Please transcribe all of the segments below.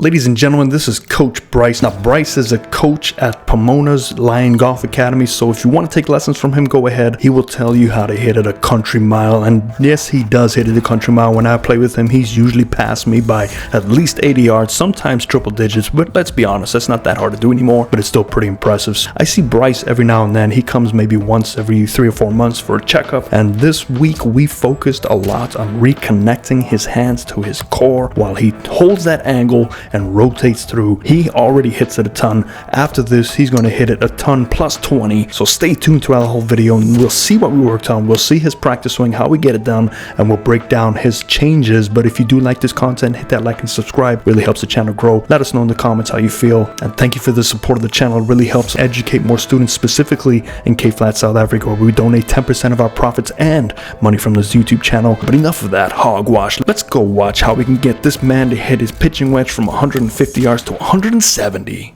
Ladies and gentlemen, this is Coach Bryce. Now, Bryce is a coach at Pomona's Lion Golf Academy, so if you want to take lessons from him, go ahead. He will tell you how to hit it a country mile, and yes, he does hit it a country mile. When I play with him, he's usually passed me by at least 80 yards, sometimes triple digits, but let's be honest, that's not that hard to do anymore, but it's still pretty impressive. I see Bryce every now and then. He comes maybe once every 3 or 4 months for a checkup, and this week we focused a lot on reconnecting his hands to his core while he holds that angle and rotates through. He already hits it a ton. After this, he's going to hit it a ton plus 20. So stay tuned throughout the whole video and we'll see what we worked on. We'll see his practice swing, how we get it done, and we'll break down his changes. But if you do like this content, hit that like and subscribe. Really helps the channel grow. Let us know in the comments how you feel. And thank you for the support of the channel. It really helps educate more students, specifically in K-Flat, South Africa, where we donate 10% of our profits and money from this YouTube channel. But enough of that hogwash. Let's go watch how we can get this man to hit his pitching wedge from 150 yards to 170.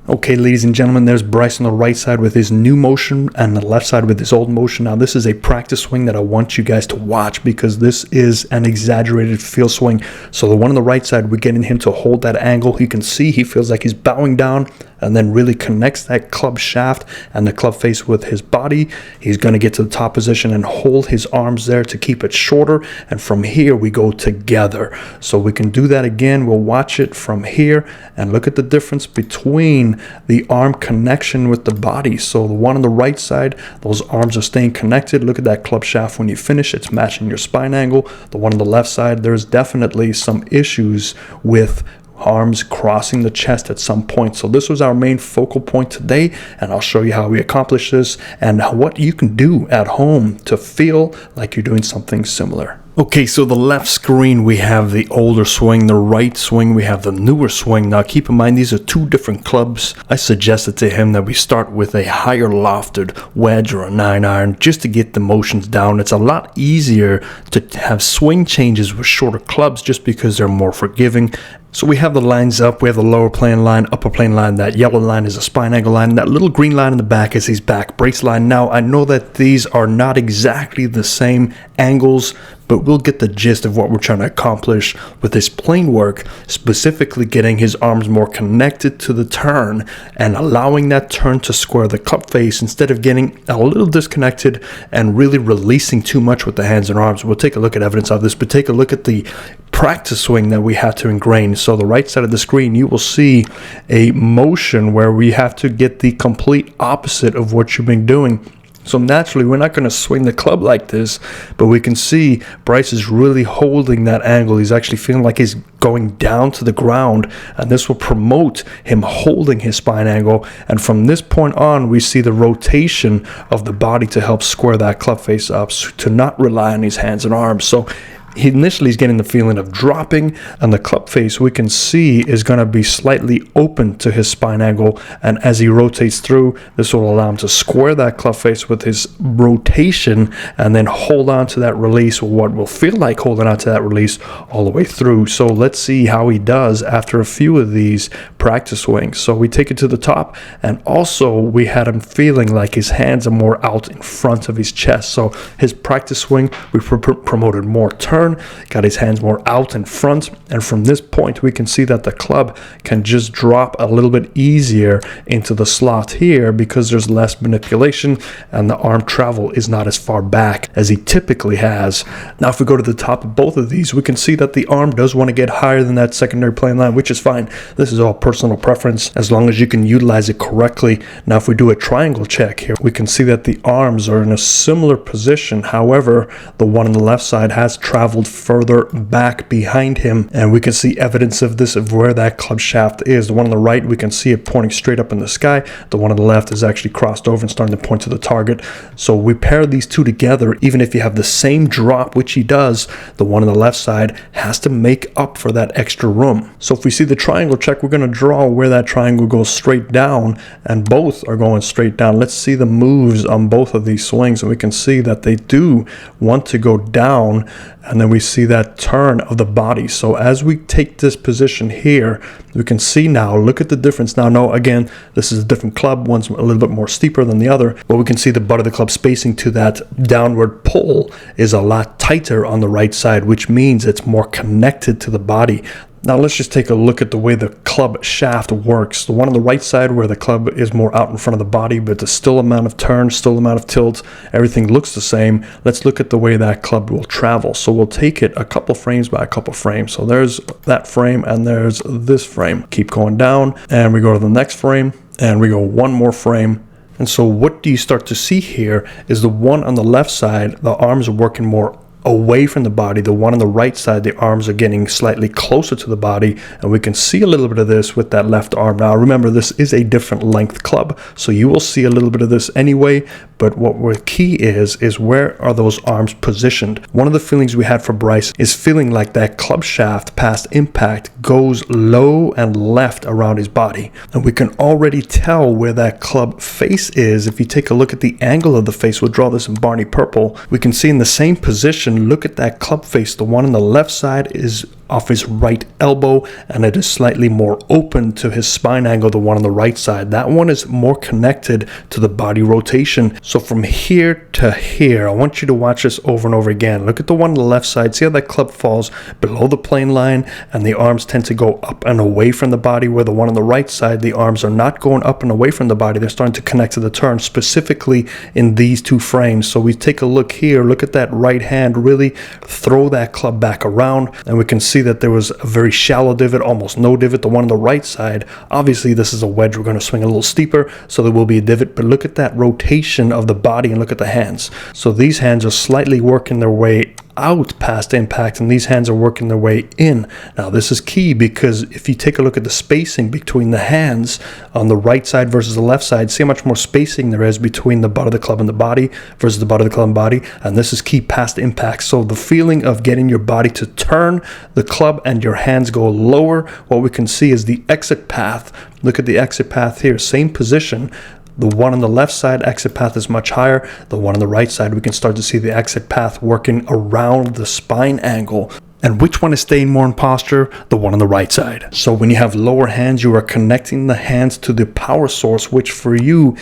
Okay, ladies and gentlemen, there's Bryce on the right side with his new motion and the left side with his old motion. Now, this is a practice swing that I want you guys to watch because this is an exaggerated field swing. So the one on the right side, we're getting him to hold that angle. You can see he feels like he's bowing down and then really connects that club shaft and the club face with his body. He's going to get to the top position and hold his arms there to keep it shorter. And from here, we go together. So we can do that again. We'll watch it from here and look at the difference between the arm connection with the body. So the one on the right side, those arms are staying connected. Look at that club shaft when you finish. It's matching your spine angle. The one on the left side, there's definitely some issues with arms crossing the chest at some point. So this was our main focal point today, and I'll show you how we accomplish this and what you can do at home to feel like you're doing something similar. Okay, so the left screen, we have the older swing. The right swing, we have the newer swing. Now, keep in mind, these are two different clubs. I suggested to him that we start with a higher lofted wedge or a 9-iron just to get the motions down. It's a lot easier to have swing changes with shorter clubs just because they're more forgiving. So we have the lines up. We have the lower plane line, upper plane line. That yellow line is a spine angle line. That little green line in the back is his back brace line. Now, I know that these are not exactly the same angles, but we'll get the gist of what we're trying to accomplish with this plane work, specifically getting his arms more connected to the turn and allowing that turn to square the club face instead of getting a little disconnected and really releasing too much with the hands and arms. We'll take a look at evidence of this, but take a look at the practice swing that we have to ingrain. So the right side of the screen, you will see a motion where we have to get the complete opposite of what you've been doing. So naturally, we're not going to swing the club like this, but we can see Bryce is really holding that angle. He's actually feeling like he's going down to the ground, and this will promote him holding his spine angle. And from this point on, we see the rotation of the body to help square that club face up, to not rely on his hands and arms. So he initially is getting the feeling of dropping, and the club face we can see is going to be slightly open to his spine angle, and as he rotates through, this will allow him to square that club face with his rotation and then hold on to that release, or what will feel like holding on to that release all the way through. So let's see how he does after a few of these practice swings. So we take it to the top, and also we had him feeling like his hands are more out in front of his chest. So his practice swing, we promoted more turn, got his hands more out in front, and from this point we can see that the club can just drop a little bit easier into the slot here because there's less manipulation and the arm travel is not as far back as he typically has. Now, if we go to the top of both of these, we can see that the arm does want to get higher than that secondary plane line, which is fine. This is all personal preference as long as you can utilize it correctly. Now, if we do a triangle check here, we can see that the arms are in a similar position. However, the one on the left side has traveled further back behind him, and we can see evidence of this, of where that club shaft is. The one on the right, we can see it pointing straight up in the sky. The one on the left is actually crossed over and starting to point to the target. So we pair these two together. Even if you have the same drop, which he does, the one on the left side has to make up for that extra room. So if we see the triangle check, we're going to draw where that triangle goes straight down, and both are going straight down. Let's see the moves on both of these swings, and we can see that they do want to go down, and then we see that turn of the body. So as we take this position here, we can see now, look at the difference now. No, again, this is a different club. One's a little bit more steeper than the other, but we can see the butt of the club spacing to that downward pull is a lot tighter on the right side, which means it's more connected to the body. Now let's just take a look at the way the club shaft works. The one on the right side where the club is more out in front of the body, but there's still amount of turn, still amount of tilt, everything looks the same. Let's look at the way that club will travel. So we'll take it a couple frames by a couple frames. So there's that frame and there's this frame. Keep going down and we go to the next frame and we go one more frame. And so what do you start to see here is the one on the left side, the arms are working more away from the body. The one on the right side, the arms are getting slightly closer to the body, and we can see a little bit of this with that left arm. Now remember, this is a different length club, so you will see a little bit of this anyway, but what we're key is where are those arms positioned? One of the feelings we had for Bryce is feeling like that club shaft past impact goes low and left around his body, and we can already tell where that club face is. If you take a look at the angle of the face, we'll draw this in Barney purple, we can see in the same position. Look at that club face. The one on the left side is off his right elbow, and it is slightly more open to his spine angle. The one on the right side, that one is more connected to the body rotation. So from here to here, I want you to watch this over and over again. Look at the one on the left side. See how that club falls below the plane line and the arms tend to go up and away from the body, where the one on the right side, the arms are not going up and away from the body. They're starting to connect to the turn, specifically in these two frames. So we take a look here. Look at that right hand really throw that club back around, and we can see that there was a very shallow divot, almost no divot. The one on the right side, obviously this is a wedge, we're going to swing a little steeper, so there will be a divot, but look at that rotation of the body and look at the hands. So these hands are slightly working their way out past impact, and these hands are working their way in. Now this is key, because if you take a look at the spacing between the hands on the right side versus the left side, see how much more spacing there is between the butt of the club and the body versus the butt of the club and body, and this is key past impact. So the feeling of getting your body to turn the club and your hands go lower, what we can see is the exit path. Look at the exit path here, same position. The one on the left side, exit path is much higher. The one on the right side, we can start to see the exit path working around the spine angle. And which one is staying more in posture? The one on the right side. So when you have lower hands, you are connecting the hands to the power source, which for you,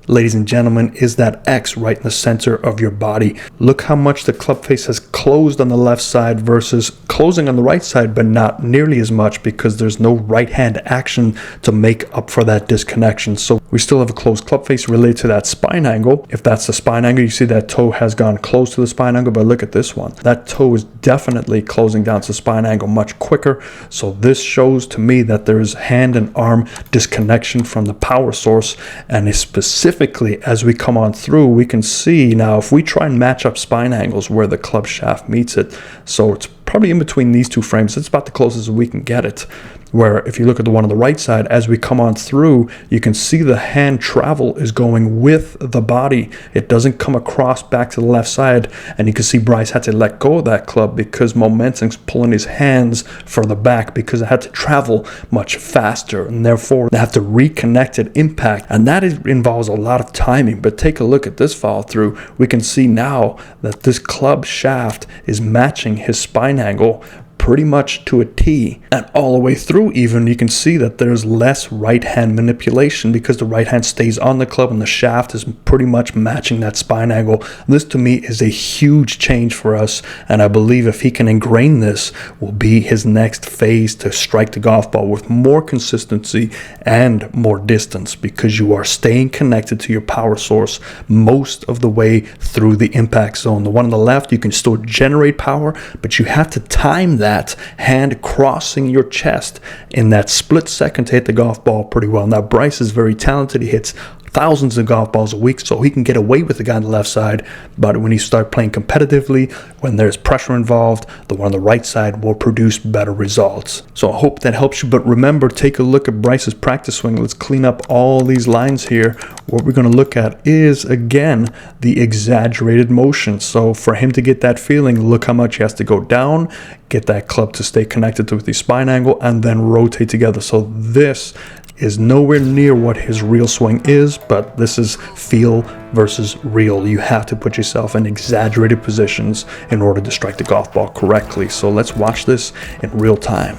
ladies and gentlemen, is that X right in the center of your body. Look how much the club face has closed on the left side versus closing on the right side, but not nearly as much, because there's no right hand action to make up for that disconnection. So we still have a closed club face related to that spine angle. If that's the spine angle, you see that toe has gone close to the spine angle, but look at this one. That toe is definitely closing down to the spine angle much quicker. So this shows to me that there is hand and arm disconnection from the power source, and is specifically as we come on through, we can see now if we try and match up spine angles where the club shaft meets it. So it's probably in between these two frames. It's about the closest we can get it. Where if you look at the one on the right side, as we come on through, you can see the hand travel is going with the body. It doesn't come across back to the left side, and you can see Bryce had to let go of that club because momentum's pulling his hands further back, because it had to travel much faster, and therefore they have to reconnect at impact, and that involves a lot of timing. But take a look at this follow through. We can see now that this club shaft is matching his spine angle pretty much to a T, and all the way through even you can see that there's less right hand manipulation, because the right hand stays on the club and the shaft is pretty much matching that spine angle. This to me is a huge change for us, and I believe if he can ingrain this, will be his next phase to strike the golf ball with more consistency and more distance, because you are staying connected to your power source most of the way through the impact zone. The one on the left, you can still generate power, but you have to time that hand crossing your chest in that split second to hit the golf ball pretty well. Now Bryce is very talented. He hits thousands of golf balls a week, so he can get away with the guy on the left side. But when you start playing competitively, when there's pressure involved, the one on the right side will produce better results. So I hope that helps you. But remember, take a look at Bryce's practice swing. Let's clean up all these lines here. What we're going to look at is, again, the exaggerated motion. So for him to get that feeling, look how much he has to go down, get that club to stay connected to the spine angle, and then rotate together. So this is nowhere near what his real swing is, but this is feel versus real. You have to put yourself in exaggerated positions in order to strike the golf ball correctly. So let's watch this in real time.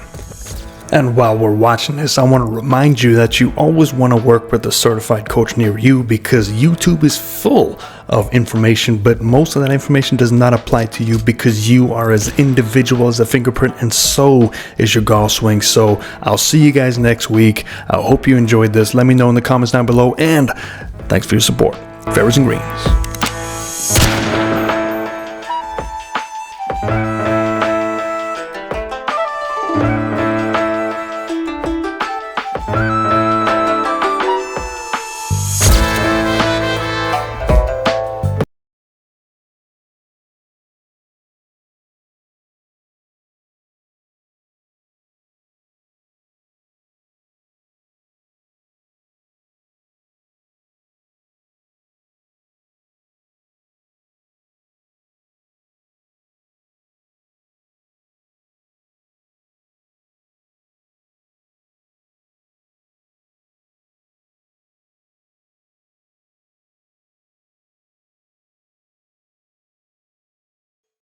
And while we're watching this, I want to remind you that you always want to work with a certified coach near you, because YouTube is full of information, but most of that information does not apply to you because you are as individual as a fingerprint, and so is your golf swing. So I'll see you guys next week. I hope you enjoyed this. Let me know in the comments down below, and thanks for your support. Fairways and greens.